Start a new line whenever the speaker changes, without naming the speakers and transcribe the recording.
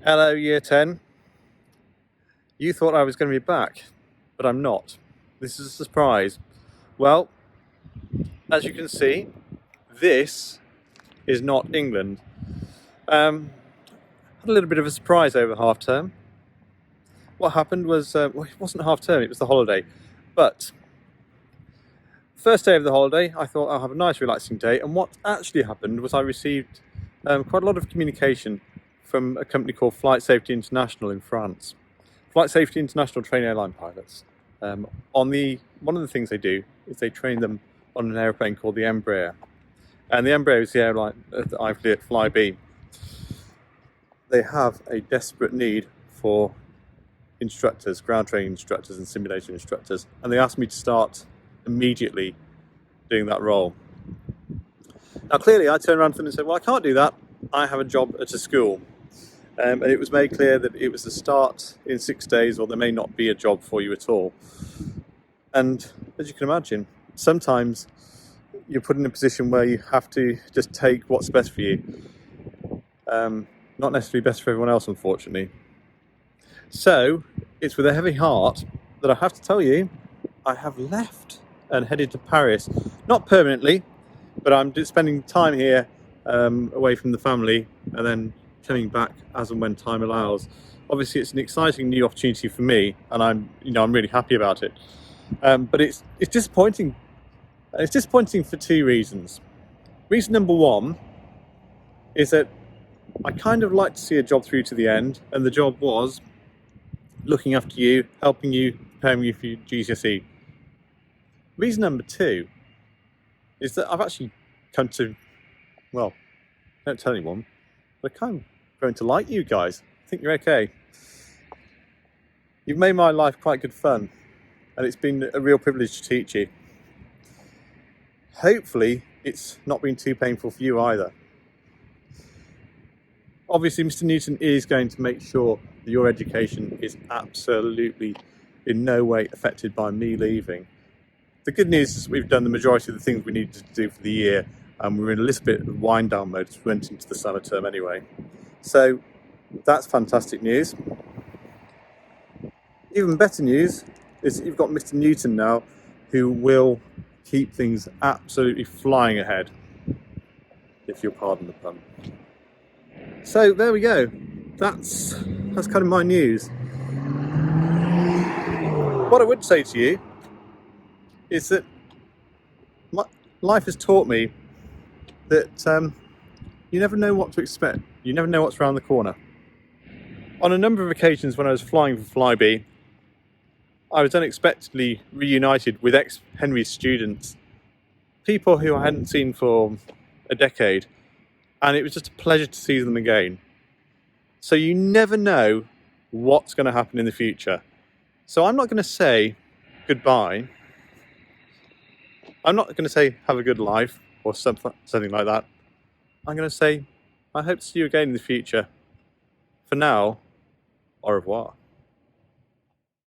Hello, Year 10. You thought I was going to be back, but I'm not. This is a surprise. Well, as you can see, this is not England. Had a little bit of a surprise over half term. What happened was, well, it wasn't half term, it was the holiday. But first day of the holiday, I thought I'll have a nice relaxing day. And what actually happened was I received quite a lot of communication from a company called Flight Safety International in France. Flight Safety International train airline pilots. One of the things they do is they train them on an airplane called the Embraer. And the Embraer is the airline that I flew at Flybe. They have a desperate need for instructors, ground training instructors and simulator instructors, and they asked me to start immediately doing that role. Now clearly I turned around to them and said, well, I can't do that, I have a job at a school. And it was made clear that it was the start in 6 days, or there may not be a job for you at all. And as you can imagine, sometimes you're put in a position where you have to just take what's best for you. Not necessarily best for everyone else, unfortunately. So it's with a heavy heart that I have to tell you, I have left and headed to Paris. Not permanently, but I'm just spending time here away from the family, and then coming back as and when time allows. Obviously, it's an exciting new opportunity for me, and I'm really happy about it. But it's disappointing. It's disappointing for two reasons. Reason number one is that I kind of like to see a job through to the end, and the job was looking after you, helping you, preparing you for your GCSE. Reason number two is that I've actually come to, well, don't tell anyone, but I'm kind of going to like you guys. I think you're okay. You've made my life quite good fun, and it's been a real privilege to teach you. Hopefully, it's not been too painful for you either. Obviously, Mr. Newton is going to make sure that your education is absolutely in no way affected by me leaving. The good news is we've done the majority of the things we needed to do for the year, and we're in a little bit of wind down mode as we went into the summer term anyway. So that's fantastic news. Even better news is that you've got Mr. Newton now, who will keep things absolutely flying ahead, if you'll pardon the pun. So there we go. That's kind of my news. What I would say to you is that life has taught me that you never know what to expect. You never know what's around the corner. On a number of occasions when I was flying for Flybe, I was unexpectedly reunited with ex-Henry students, people who I hadn't seen for a decade, and it was just a pleasure to see them again. So you never know what's going to happen in the future. So I'm not going to say goodbye. I'm not going to say have a good life or something like that. I'm going to say I hope to see you again in the future. For now, au revoir.